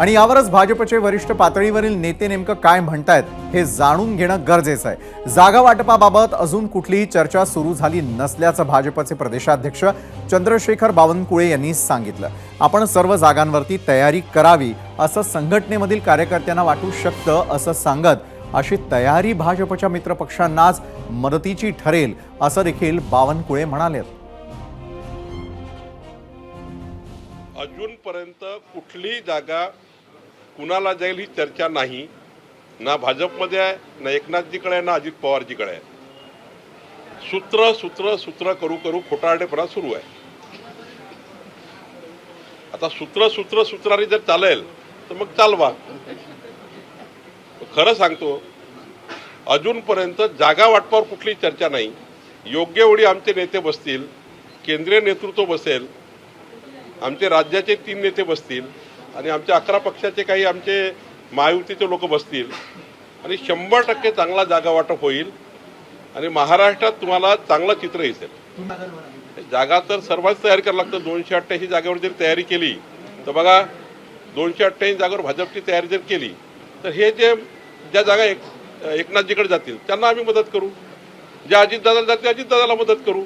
[SPEAKER 1] आणि यावरच भाजपचे वरिष्ठ पातळीवरील नेते नेमकं काय म्हणतायत हे जाणून घेणं गरजेचं आहे. जागा वाटपाबाबत अजून कुठलीही चर्चा सुरू झाली नसल्याचं भाजपचे प्रदेशाध्यक्ष चंद्रशेखर बावनकुळे यांनी सांगितलं. आपण सर्व जागांवरती तयारी करावी असं संघटनेमधील कार्यकर्त्यांना वाटू शकतं असं सांगत अशी तयारी भाजपच्या मित्रपक्षांनाच मदतीची ठरेल असं देखील बावनकुळे म्हणाले.
[SPEAKER 9] अजूनपर्यंत कुठलीही जागा कुणाला जाईल ही चर्चा नाही, ना भाजपमध्ये आहे, ना एकनाथजीकडे आहे, ना अजित पवारजीकडे आहे. सूत्र करू करू खोटारडेपणा सुरू आहे. आता सूत्राने जर चालेल तर मग चालवा. खरं सांगतो, अजूनपर्यंत जागा वाटपावर कुठली चर्चा नाही. योग्य वेळी आमचे नेते बसतील, केंद्रीय नेतृत्व बसेल, आमचे राज्याचे 3 नेते बसतील आणि आमच्या 11 पक्षाचे काही आमचे महायुतीचे लोक बसतील आणि 100% चांगला जागा वाटप होईल आणि महाराष्ट्रात तुम्हाला चांगलं चित्र दिसेल. जागा तर सर्वांच तयार करावं लागतं. 288 जागेवर जर तयारी केली तर बघा, 288 जागेवर भाजपची तयारी जर केली तर हे ज्या जागा एकनाथजीकडे जातील त्यांना आम्ही मदत करू, ज्या अजितदादाला जातील अजितदादाला मदत करू,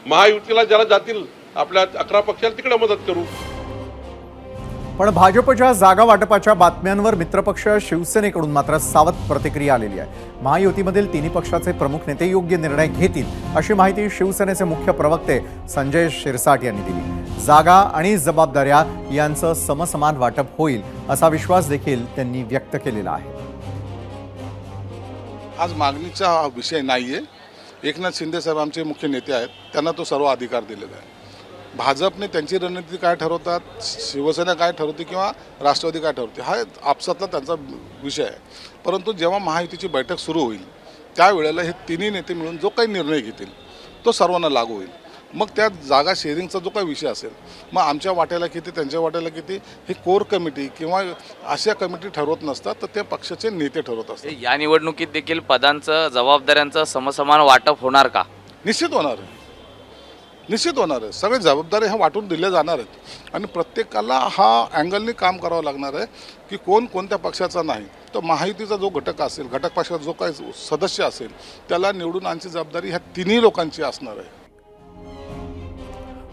[SPEAKER 9] महायुतीला ज्याला जातील आपल्या 11 पक्षाला तिकडे मदत करू.
[SPEAKER 1] पण भाजपच्या जागा वाटपाच्या बातम्यांवर मित्रपक्ष शिवसेनेकडून मात्र सावध प्रतिक्रिया आलेली आहे. महायुतीमधील तिन्ही पक्षाचे प्रमुख नेते योग्य निर्णय घेतील अशी माहिती शिवसेनेचे मुख्य प्रवक्ते संजय शिरसाट यांनी दिली. जागा आणि जबाबदाऱ्या यांचं समसमान वाटप होईल असा विश्वास देखील त्यांनी व्यक्त केलेला आहे.
[SPEAKER 10] आज मागणीचा हा विषय नाहीये. एकनाथ शिंदे साहेब आमचे मुख्य नेते आहेत, त्यांना तो सर्व अधिकार दिलेला आहे. भाजपने त्यांची रणनीती काय ठरवतात, शिवसेना काय ठरवते किंवा राष्ट्रवादी काय ठरवते, हा आपसातला त्यांचा विषय आहे. परंतु जेव्हा महायुतीची बैठक सुरू होईल त्यावेळेला हे तिन्ही नेते मिळून जो काही निर्णय घेतील तो सर्वांना लागू होईल. मग त्या जागा शेअरिंगचा जो काही विषय असेल, मग आमच्या वाट्याला किती त्यांच्या वाट्याला किती हे कोर कमिटी किंवा अशा कमिटी ठरवत नसतात, तर ते पक्षाचे नेते ठरवत असतात.
[SPEAKER 11] या निवडणुकीत देखील पदांचं जबाबदाऱ्यांचं समसमान वाटप होणार का?
[SPEAKER 10] निश्चित होणार आहे, निश्चित होणार आहे. सगळे जबाबदारी ह्या वाटून दिल्या जाणार आहेत आणि प्रत्येकाला हा अँगलने काम करावं लागणार आहे की कोण कोणत्या पक्षाचा नाही. तर महायुतीचा जो घटक असेल, घटक पक्षाचा जो काही सदस्य असेल त्याला निवडून आणण्याची जबाबदारी ह्या तिन्ही लोकांची असणार आहे.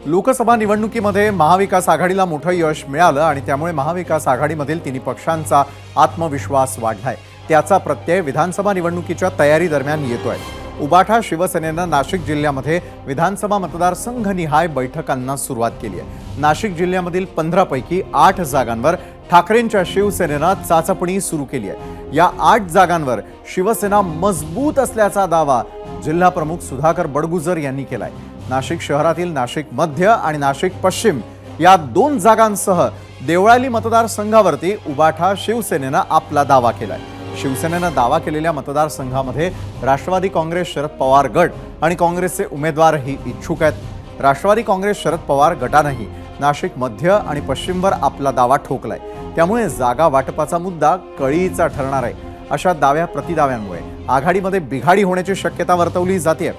[SPEAKER 1] लोकसभा निवडणुकीमध्ये महाविकास आघाडीला मोठं यश मिळालं आणि त्यामुळे महाविकास आघाडीमधील तिन्ही पक्षांचा आत्मविश्वास वाढलाय. त्याचा प्रत्यय विधानसभा निवडणुकीच्या तयारी दरम्यान येतोय. उबाठा शिवसेनेनं नाशिक जिल्ह्यामध्ये विधानसभा मतदारसंघनिहाय बैठकांना सुरुवात केली आहे. नाशिक जिल्ह्यामधील 15 पैकी 8 जागांवर ठाकरेंच्या शिवसेनेनं चाचपणी सुरू केली आहे. या 8 जागांवर शिवसेना मजबूत असल्याचा दावा जिल्हा प्रमुख सुधाकर बडगुजर यांनी केलाय. नाशिक शहरातील नाशिक मध्य आणि नाशिक पश्चिम या 2 जागांसह देवळाली मतदारसंघावरती उबाठा शिवसेनेनं आपला दावा केलाय. शिवसेनेनं दावा केलेल्या मतदारसंघामध्ये राष्ट्रवादी काँग्रेस शरद पवार गट आणि काँग्रेसचे उमेदवारही इच्छुक आहेत. राष्ट्रवादी काँग्रेस शरद पवार गटानंही नाशिक मध्य आणि पश्चिमवर आपला दावा ठोकलाय. त्यामुळे जागा वाटपाचा मुद्दा कळीचा ठरणार आहे. अशा दाव्या प्रतिदाव्यांमुळे आघाडीमध्ये बिघाडी होण्याची शक्यता वर्तवली जाते.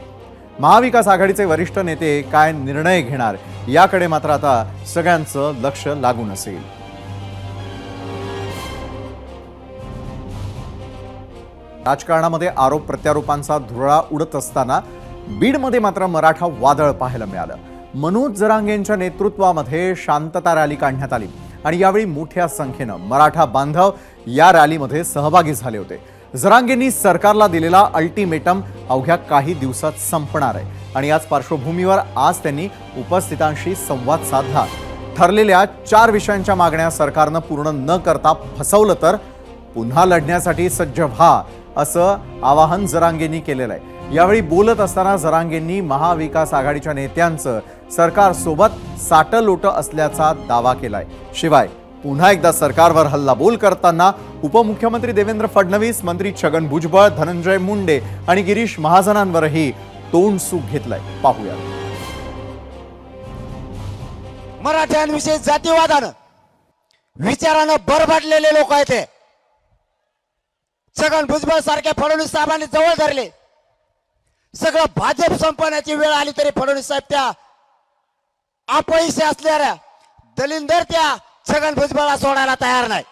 [SPEAKER 1] महाविकास आघाडीचे वरिष्ठ नेते काय निर्णय घेणार याकडे मात्र आता सगळ्यांचं लक्ष लागून असेल. राजकारणामध्ये आरोप प्रत्यारोपांचा धुरळा उडत असताना बीडमध्ये मात्र मराठा वादळ पाहायला मिळालं. मनोज जरांगेंच्या नेतृत्वामध्ये शांतता रॅली काढण्यात आली आणि यावेळी मोठ्या संख्येनं मराठा बांधव या रॅलीमध्ये सहभागी झाले होते. जरांगेंनी सरकारला दिलेला अल्टिमेटम अवघ्या काही दिवसात संपणार आहे आणि याच पार्श्वभूमीवर आज त्यांनी उपस्थितांशी संवाद साधला. ठरलेल्या 4 विषयांच्या मागण्या सरकारनं पूर्ण न करता फसवलं तर पुन्हा लढण्यासाठी सज्ज व्हा असं आवाहन जरांगेंनी केलेलं आहे. यावेळी बोलत असताना जरांगेंनी महाविकास आघाडीच्या नेत्यांचं सरकारसोबत साटलोट असल्याचा दावा केलाय. शिवाय पुन्हा एकदा सरकारवर हल्लाबोल करताना उपमुख्यमंत्री देवेंद्र फडणवीस, मंत्री छगन भुजबळ, धनंजय मुंडे आणि गिरीश महाजनांवरही तोंडसूक घेतलंय. पाहूया.
[SPEAKER 12] मराठ्यांविषयी जातीवादानं विचारानं बरबाडलेले लोक आहेत ते. छगन भुजबळ सारख्या फडणवीस साहेबांनी जवळ धरले. सगळं भाजप संपवण्याची वेळ आली तरी फडणवीस साहेब त्या अपयशी असणाऱ्या दलिंदर त्या छगन भुजबळला सोडायला तयार नाही.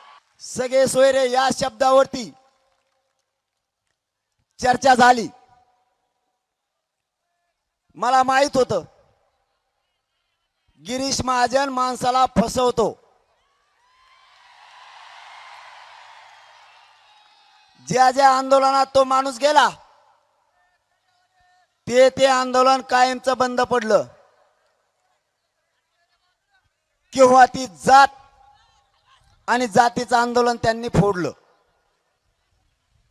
[SPEAKER 12] सगळे सोयरे या शब्दावरती चर्चा झाली. मला माहित होतं गिरीश महाजन माणसाला फसवतो. ज्या ज्या आंदोलनात तो माणूस गेला ते आंदोलन कायमचं बंद पडलं. किंवा ती जात आणि जातीचं आंदोलन त्यांनी फोडलं.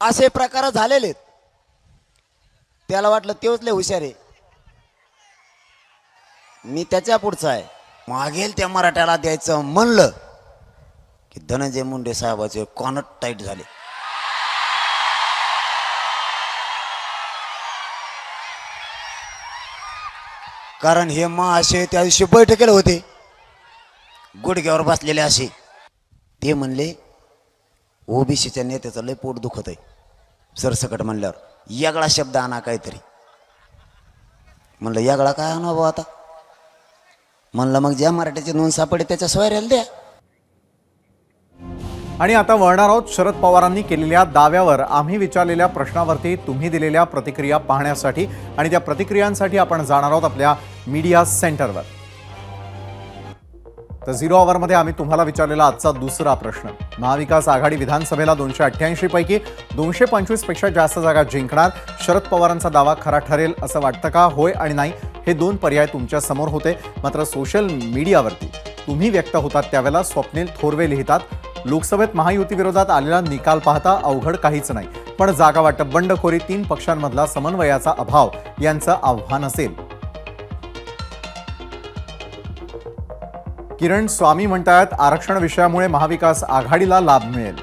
[SPEAKER 12] असे प्रकार झालेले. त्याला वाटलं तेच लय हुशार आहे, मी त्याच्या पुढचा आहे. मागेल त्या मराठ्याला द्यायचं म्हणलं की धनंजय मुंडे साहेबाचे कॉनट टाईट झाले. कारण हे असे त्या दिवशी बैठकीला होते गुडघ्यावर बसलेले असे. ते म्हणले ओबीसीच्या नेत्याचं लय पोट दुखत आहे. सरसकट म्हणल्यावर यागळा शब्द आणा काहीतरी. म्हणलं यागळा काय आणा भाऊ आता. म्हणलं मग ज्या मराठ्याची नोंद सापडे त्याच्या सोयऱ्याला द्या.
[SPEAKER 1] आणि आता वळणार आहोत शरद पवारांनी केलेल्या दाव्यावर. आम्ही विचारलेल्या प्रश्नावरती तुम्ही दिलेल्या प्रतिक्रिया पाहण्यासाठी आणि त्या प्रतिक्रियांसाठी आपण जाणार आहोत आपल्या मीडिया सेंटरवर. तर 0 आवरमध्ये आम्ही तुम्हाला विचारलेला आजचा दुसरा प्रश्न. महाविकास आघाडी विधानसभेला 288 पैकी 225 पेक्षा जास्त जागा जिंकणार. शरद पवारांचा दावा खरा ठरेल असं वाटतं का? होय आणि नाही हे 2 पर्याय तुमच्या समोर होते. मात्र सोशल मीडियावरती तुम्ही व्यक्त होतात त्यावेळेला स्वप्नील थोरवे लिहितात, लोकसभेत महायुती विरोधात आलेला निकाल पाहता अवघड काहीच नाही, पण जागा वाटप बंडखोरी 3 पक्षांमधला समन्वयाचा अभाव यांचं आव्हान असेल. किरण स्वामी म्हणतात आरक्षण विषयामुळे महाविकास आघाडीला लाभ मिळेल.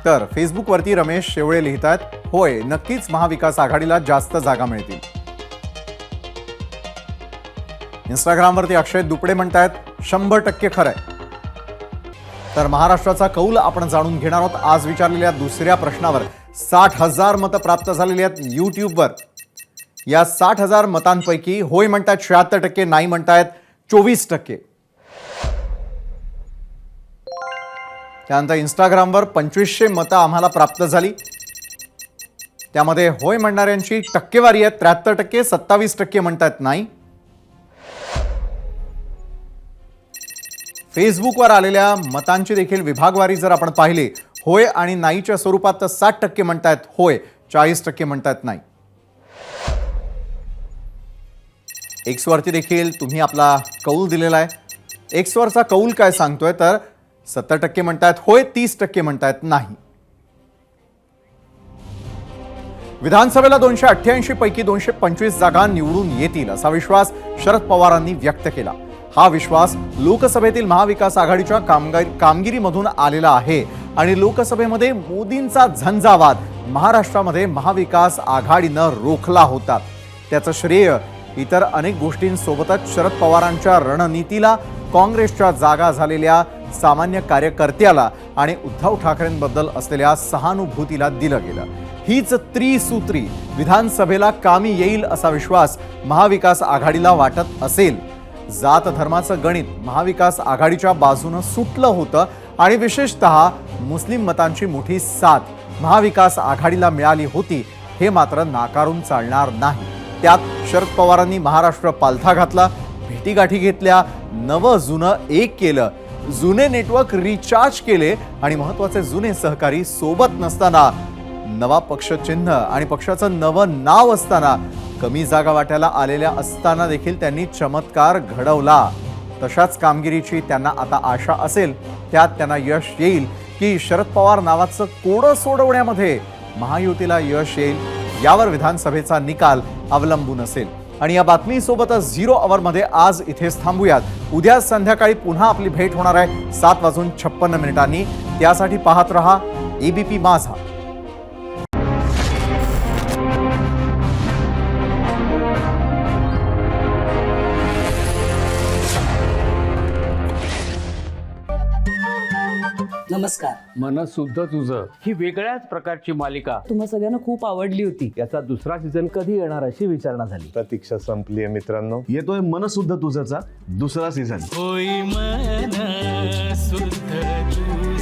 [SPEAKER 1] तर फेसबुकवरती रमेश शेवळे लिहितात होय नक्कीच महाविकास आघाडीला जास्त जागा मिळतील. इंस्टाग्रामवरती अक्षय दुपडे म्हणतात 100% खरंय. तर महाराष्ट्राचा कौल आपण जाणून घेणार आहोत आज विचारलेल्या दुसऱ्या प्रश्नावर. 60,000 मतं प्राप्त झालेली आहेत यूट्यूबवर. या 60,000 मतांपैकी होय म्हणतात 76%, नाही म्हणतायत 24%. त्यानंतर इंस्टाग्रामवर 2500 मतं आम्हाला प्राप्त झाली. त्यामध्ये होय म्हणणाऱ्यांची टक्केवारी आहे 73%, 27% म्हणतात नाही. फेसबुकवर आलेल्या मतांची देखील विभागवारी जर आपण पाहिली होय आणि नाहीच्या स्वरूपात तर 60% म्हणतायत होय, 40% म्हणतायत नाही. एक्सवरती देखील तुम्ही आपला कौल दिलेला आहे. एक्सवरचा कौल काय सांगतोय तर 70% म्हणतायत होय, 30% म्हणतायत नाही. विधानसभेला 288 पैकी 225 जागा निवडून येतील असा विश्वास शरद पवारांनी व्यक्त केला. हा विश्वास लोकसभेतील महाविकास आघाडीच्या कामगिरीमधून आलेला आहे आणि लोकसभेमध्ये मोदींचा झंझावात महाराष्ट्रामध्ये महाविकास आघाडीनं रोखला होता. त्याचं श्रेय इतर अनेक गोष्टींसोबतच शरद पवारांच्या रणनीतीला, काँग्रेसच्या जागा झालेल्या सामान्य कार्यकर्त्याला आणि उद्धव ठाकरेंबद्दल असलेल्या सहानुभूतीला दिलं गेलं. हीच त्रिसूत्री विधानसभेला कामी येईल असा विश्वास महाविकास आघाडीला वाटत असेल. जात धर्माचं गणित महाविकास आघाडीच्या बाजूनं सुटलं होतं आणि विशेषतः मुस्लिम मतांची मोठी साथ महाविकास आघाडीला मिळाली होती हे मात्र नाकारून चालणार नाही. त्यात शरद पवारांनी महाराष्ट्र पालथा घातला, भेटीगाठी घेतल्या, नवं जुनं एक केलं, जुने नेटवर्क रिचार्ज केले आणि महत्त्वाचे जुने सहकारी सोबत नसताना, नवा पक्षचिन्ह आणि पक्षाचं नवं नाव असताना, कमी जागा वाट्याला आलेल्या असताना देखील त्यांनी चमत्कार घडवला. तशाच कामगिरीची त्यांना आता आशा असेल. त्यात त्यांना यश येईल की शरद पवार नावाचं कोडं सोडवण्यामध्ये महायुतीला यश येईल यावर विधानसभेचा निकाल अवलंबून असेल. आणि या बातमीसोबतच 0 आवरमध्ये आज इथेच थांबूयात. उद्या संध्याकाळी पुन्हा आपली भेट होणार आहे 7:56 त्यासाठी पाहत रहा ABP माझा.
[SPEAKER 13] नमस्कार.
[SPEAKER 14] मन सुद्धा तुझं ही वेगळ्याच प्रकारची मालिका
[SPEAKER 13] तुम्हा सगळ्यांना खूप आवडली होती.
[SPEAKER 14] याचा दुसरा सीझन कधी येणार अशी विचारणा झाली.
[SPEAKER 4] प्रतीक्षा संपली आहे मित्रांनो. येतोय मन सुद्धा तुझाचा दुसरा सीझन.
[SPEAKER 15] होई मन सुद्धा